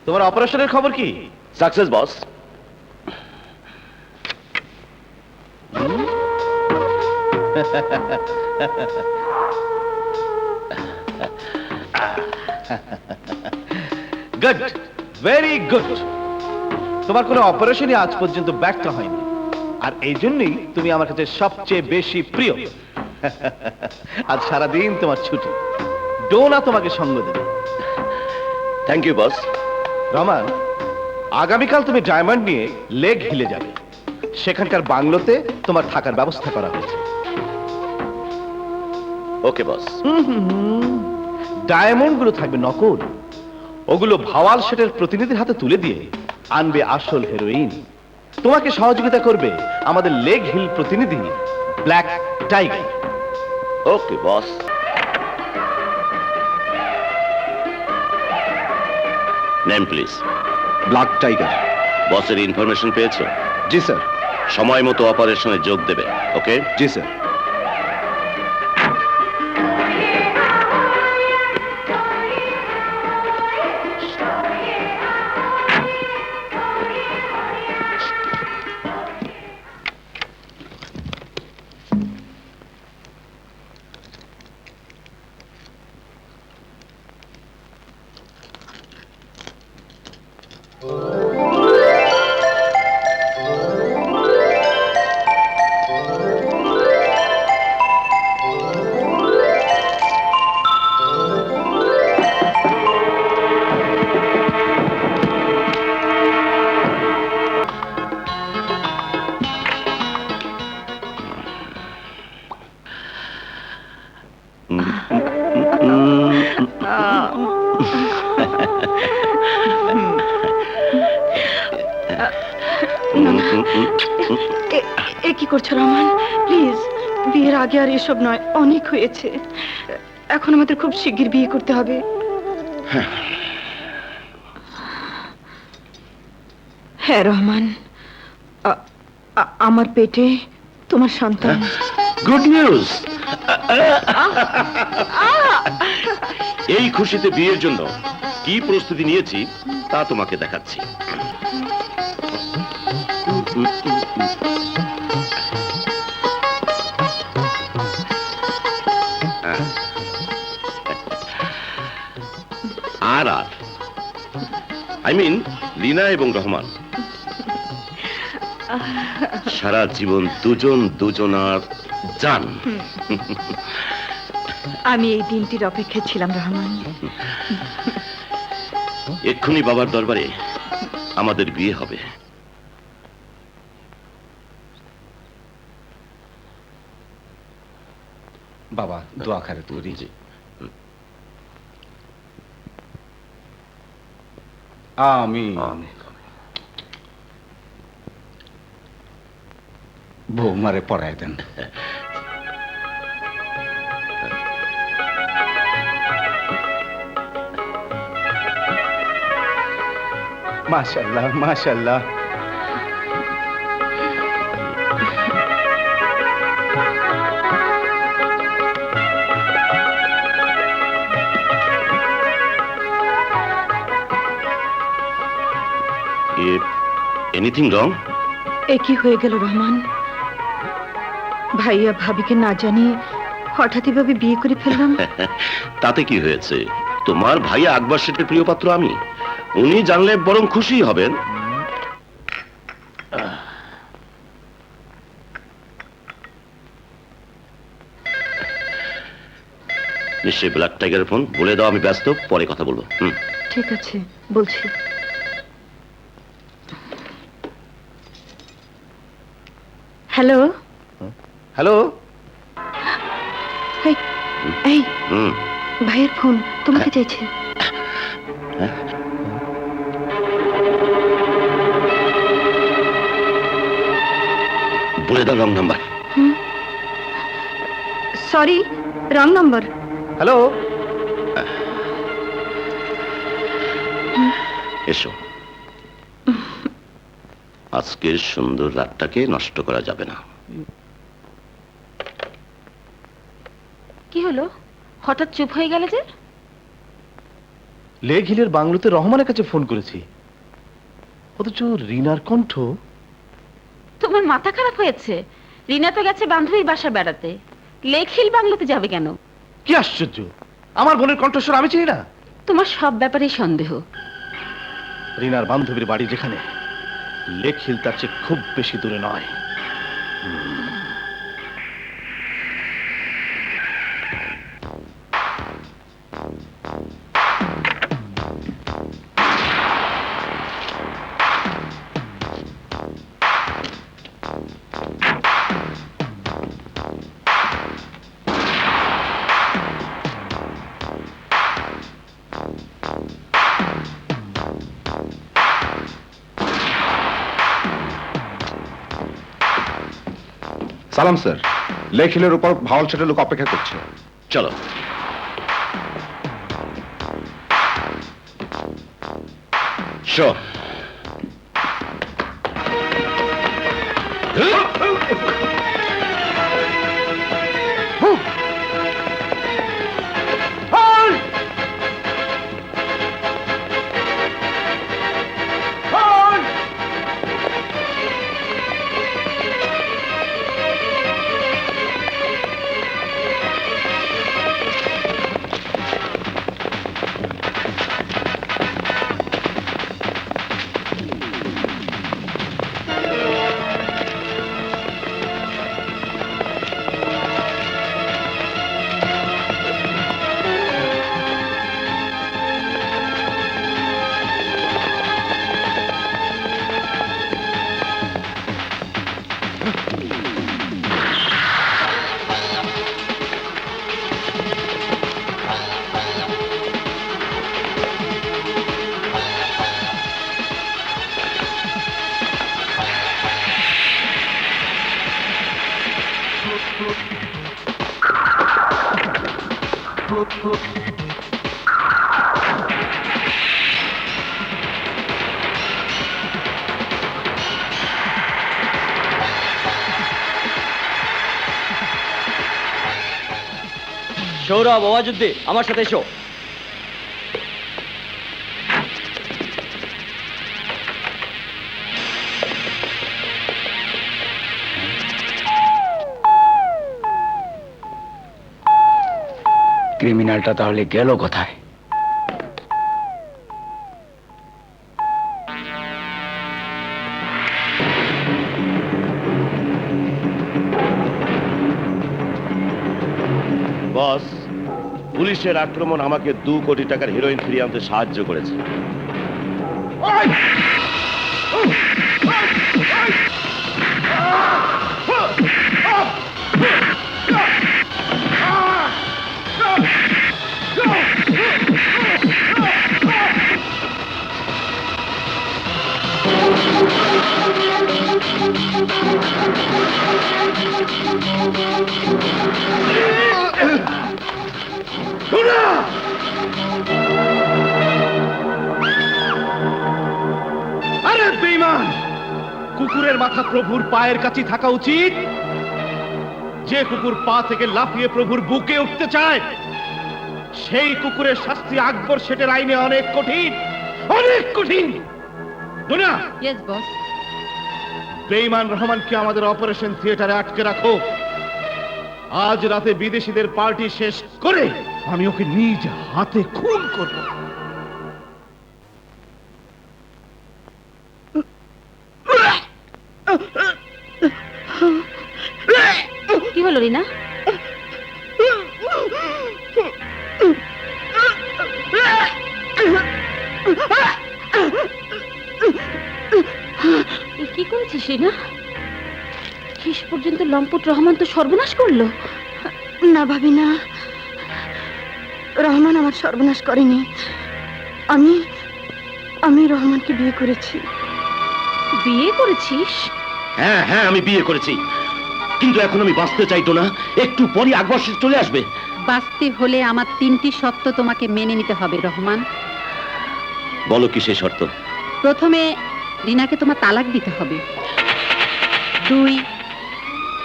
তোমার অপারেশনের খবর কি? Success boss. Good, very good. তোমার কোনো অপারেশনই আজ পর্যন্ত ব্যর্থ হয়নি, আর এই জন্যই তুমি আমার কাছে সবচেয়ে বেশি প্রিয়। আজ সারাদিন তোমার ছুটি, ডোনা তোমাকে সঙ্গ দেবে। Thank you boss. রমান, আগামীকাল তুমি ডায়মন্ড নিয়ে লেগ হিলে যাবে। সেখানকার বাংলোতে তোমার থাকার ব্যবস্থা করা হয়েছে। ওকে বস। ডায়মন্ড গুলো থাকবে নকল, ওগুলো ভাওয়াল সেটের প্রতিনিধির হাতে তুলে দিয়ে আনবে আসল হেরোইন। তোমাকে সহযোগিতা করবে আমাদের লেগ হিল প্রতিনিধি black tiger. Okay boss. Name please. Black tiger. বসের ইনফরমেশন পেয়েছো? জি স্যার। সময় মতো অপারেশনে যোগ দেবে। ওকে? জি স্যার। কি করছো রহমান? প্লিজ, বিয়ের আগে আর এসব নয়, অনেক হয়েছে। এখন আমাদের খুব শিগগির বিয়ে করতে হবে। হ্যাঁ রহমান, আমার পেটে তোমার সন্তান। Good news. এই খুশিতে বিয়ের জন্য কি প্রস্তুতি নিয়েছি তা তোমাকে দেখাচ্ছি। আর আই মিন লীনা এবং রহমান সারা জীবন দুজন দুজনার জান। আমি এই দিনটির অপেক্ষায় ছিলাম রহমান। এক্ষুনি বাবার দরবারে আমাদের বিয়ে হবে। বাবা দোয়া করে তুই। জি। আমিন। বৌমারে পড়ায় দেন। মাশাআল্লাহ, মাশাআল্লাহ। Anything wrong? এ কি হয়ে গেল রহমান? ভাইয়া ভাবিকে না জানিয়ে হঠাৎই ভাবে বিয়ে করে ফেললাম। তাতে কি হয়েছে? তোমার ভাই আকবর শেঠের প্রিয় পাত্র আমি। উনি জানলে বরং খুশি হবেন। নিশ্চয়ই ব্ল্যাক টাইগারের ফোন। বলে দাও আমি ব্যস্ত, পরে কথা বলবো। ঠিক আছে, বলছি। হ্যালো। হ্যালো। এই ভাইয়ের ফোন, তোমাকে চাইছে। বলে দাও wrong number. Sorry, wrong number. Hello. এসো, আজকের সুন্দর রাতটাকে নষ্ট করা যাবে না। কি হলো, হঠাৎ চুপ হয়ে গেলে যে? লেক হিলের বাংলোতে রহমানের কাছে ফোন করেছি, অথচ রিনার কণ্ঠ। তোমার মাথা খারাপ হয়েছে? রিনা তো গেছে বান্ধবীর বাসা বেড়াতে, লেক হিল বাংলোতে যাবে কেন? কি আশ্চর্য, আমার বোনের কণ্ঠস্বর আমি চিনি না? তোমার সব ব্যাপারেই সন্দেহ। রিনার বান্ধবীর বাড়ি যেখানে, লেক হিল তার চেয়ে খুব বেশি দূরে নয়। সালাম স্যার, লেক হিলের উপর ভাওয়াল সেটের লোক অপেক্ষা করছে। চলো। শো। সৌরভ, ওয়াজুদ্দি, আমার সাথে এসো। ক্রিমিনালটা তাহলে গেল কোথায়? বস, পুলিশের আক্রমণ আমাকে 2 কোটি টাকার হিরোইন ফিরিয়ে আনতে সাহায্য করেছে। আরে বেঈমান! কুকুরের মাথা প্রভুর পায়ের কাছে থাকা উচিত। যে কুকুর পা থেকে লাফিয়ে প্রভুর বুকে উঠতে চায়, সেই কুকুরের শাস্তি আকবর সেটের আইনে অনেক কঠিন, অনেক কঠিন। দুনিয়া, ইয়েস বস। বেঈমান রহমানকে আমাদের অপারেশন থিয়েটারে আটকে রাখো। আজ রাতে বিদেশিদের পার্টি শেষ করে আমি ওকে নিজ হাতে খুন করব। কি হলো রিনা? এ কি করেছিস রিনা? শেষ পর্যন্ত লম্পট রহমান তো সর্বনাশ করলো। না ভাবি না, রহমান আমার সর্বনাশ করেনি। আমি আমি রহমানকে বিয়ে করেছি। বিয়ে করেছিস? হ্যাঁ হ্যাঁ, আমি বিয়ে করেছি, কিন্তু এখন আমি বাঁচতে চাইতো না। একটু পরই আকবর সেট চলে আসবে। বাঁচতে হলে আমার 3টি শর্ত তোমাকে মেনে নিতে হবে রহমান। বলো কি সে শর্ত? প্রথমে রিনাকে তোমার তালাক দিতে হবে। 2,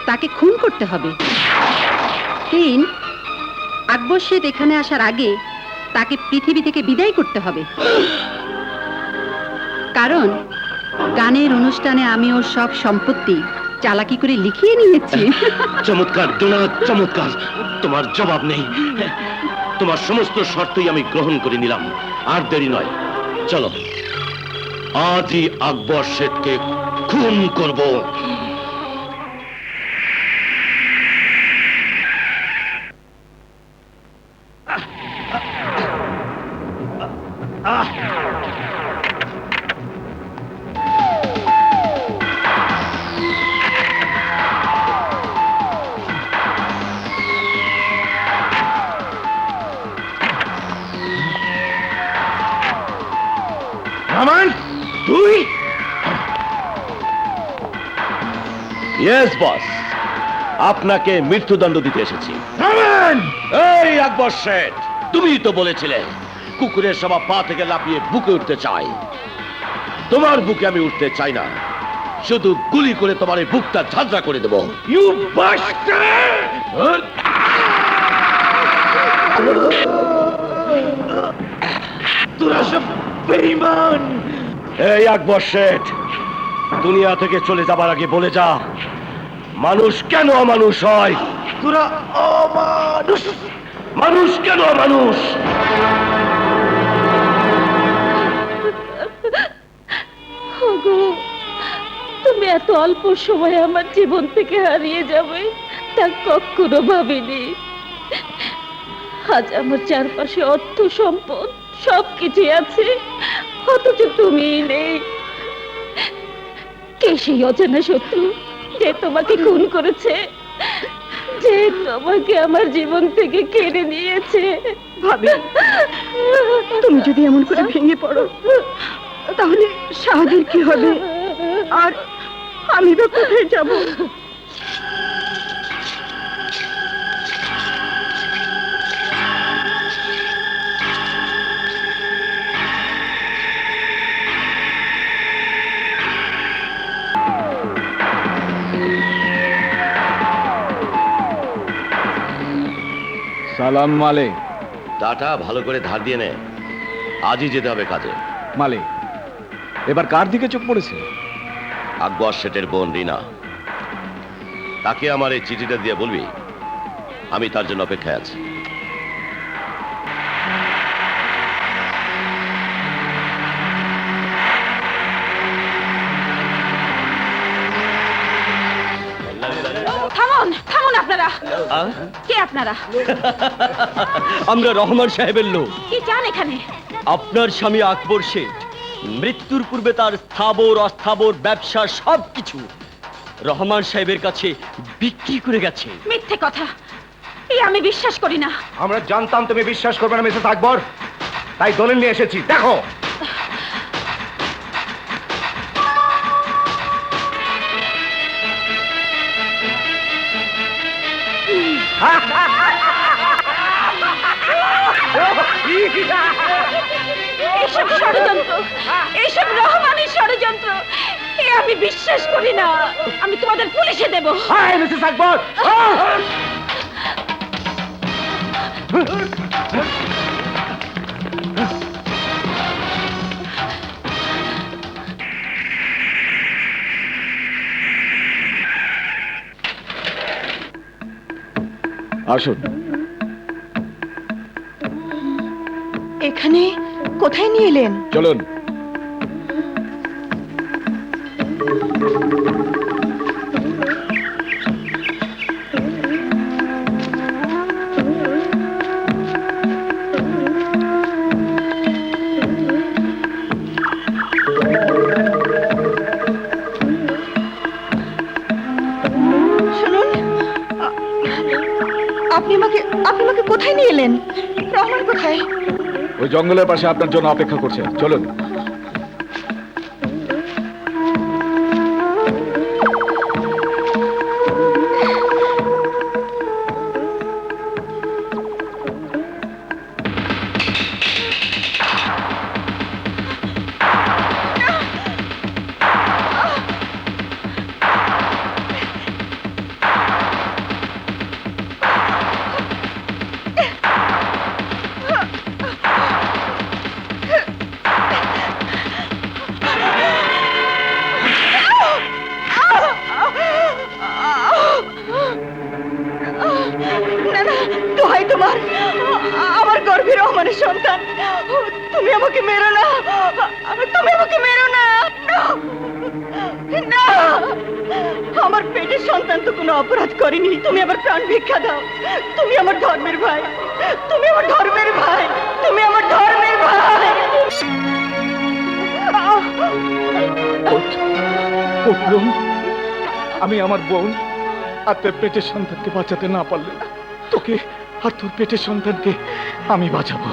তাকে খুন করতে হবে। 3, আকবর শেঠ এখানে আসার আগে তাকে পৃথিবী থেকে বিদায় করতে হবে। কারণ গানের অনুষ্ঠানে আমি ওর সব সম্পত্তি চালাকি করে লিখিয়ে নিয়েছি। চমৎকার ডোনা, চমৎকার। তোমার জবাব নেই। তোমার সমস্ত শর্তই আমি গ্রহণ করে নিলাম। আর দেরি নয়, চলো আজই আকবর শেঠকে খুন করব। রহমান, তুই? ইয়েস বস, আপনাকে মৃত্যুদণ্ড দিতে এসেছি। রহমান! এই আকবর শেঠ, তুমিই তো বলেছিলে কুকুরের সবা পা থেকে লাফিয়ে বুকে উঠতে চাই। তোমার বুকে আমি উঠতে চাই না, শুধু গুলি করে তোমার এই বুকটা ঝাঁঝরা করে দেবো। You bastard! তোরা সব বেঈমান! এই আকবর শেঠ, দুনিয়া থেকে চলে যাবার আগে বলে যা, মানুষ কেন অমানুষ হয়? তোরা অমানুষ! মানুষ কেন অমানুষ? ওগো, তুমি এত অল্প সময়ে আমার জীবন থেকে হারিয়ে যাবে তা কখনো ভাবিনি। আজ আমার চারপাশে অর্থ সম্পদ সবকিছুই আছে, অথচ তুমি নেই। কে সেই অজানা শত্রু যে তোমাকে খুন করেছে, যে তোমাকে আমার জীবন থেকে কেড়ে নিয়েছে? ভাবি, তুমি যদি এমন করে ভেঙে পড়ো তাহলে শাহাদের কি হবে? আর আমি বা কোথায় যাব? সালাম মালে। টাটা ভালো করে ধার দিয়ে নে, আজই যেতে হবে কাজে। মালে, এবার কার দিকে চোখ পড়েছে? আকবর শেঠের বোন রিনা, তাকে আমার এই চিঠিটা দিয়ে বলবি আমি তার জন্য অপেক্ষায় আছি। থামুন, থামুন আপনারা। কে আপনারা? আমরা রহমান সাহেবের লোক। কি চান এখানে? আপনার স্বামী আকবর শেঠ মৃত্যুর পূর্বে তার স্থাবর অস্থাবর ব্যবসা সবকিছু রহমান সাহেবের কাছে বিক্রি করে গেছে। মিথ্যে কথা, এই আমি বিশ্বাস করি না। আমরা জানতাম তুমি বিশ্বাস করবে না মিসেস আকবর, তাই দলিল নিয়ে এসেছি, দেখো। এইসব ষড়যন্ত্র, এইসব রহমানের ষড়যন্ত্র, এ আমি বিশ্বাস করি না। আমি তোমাদের পুলিশে দেব। মিসেস আকবর, আসুন। এখানে কোথায় নিয়ে এলেন? চলুন। শুনুন, আপনি আমাকে কোথায় নিয়ে এলেন? রহমান কোথায়? ওই জঙ্গলের পাশে আপনার জন্য অপেক্ষা করছে, চলুন। দোহাই তোমার, আমার গর্ভে রহমানের সন্তান, তুমি আমাকে মেরো না, তুমি আমাকে মেরো না, না, না, আমার পেটের সন্তান তো কোনো অপরাধ করেনি, তুমি আমার প্রাণ ভিক্ষা দাও, তুমি আমার ধর্মের ভাই, তুমি আমার ধর্মের ভাই, তুমি আমার ধর্মের ভাই। আমি আমার বোন আর তোর পেটের সন্তানকে বাঁচাতে না পারলে তোকে আর তোর পেটের সন্তানকে আমি বাঁচাবো।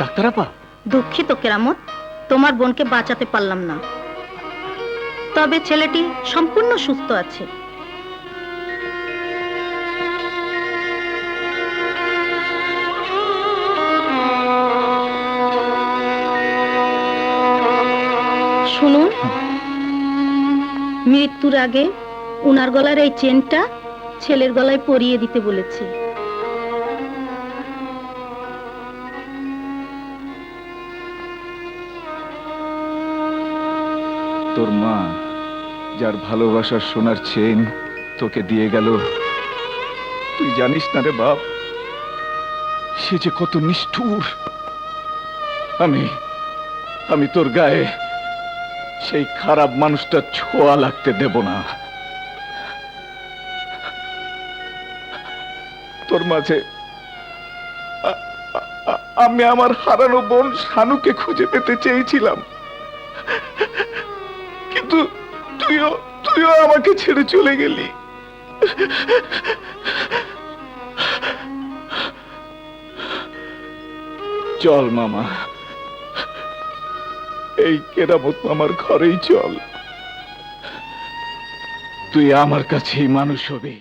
ডাক্তার আপা, দুঃখিত কেরামত, তোমার বোনকে বাঁচাতে পারলাম না, তবে ছেলেটি সম্পূর্ণ সুস্থ আছে। শুনুন, মৃত্যুর আগে উনার গলার এই চেনটা ছেলের গলায় পরিয়ে দিতে বলেছি। তোর মা যার ভালোবাসার সোনার চেন তোকে দিয়ে গেল, তুই জানিস না রে বাপ, সে যে কত নিষ্ঠুর। আমি তোর গায়ে সেই খারাপ মানুষটা ছোঁয়া লাগতে দেব না। তোর মাঝে আমি আমার হারানো বোন শানুকে খুঁজে পেতে চেয়েছিলাম, কিন্তু তুইও আমাকে ছেড়ে চলে গেলি। চল মামা, এই কেরামত মামার ঘরেই চল, তুই আমার কাছেই মানুষ হবি।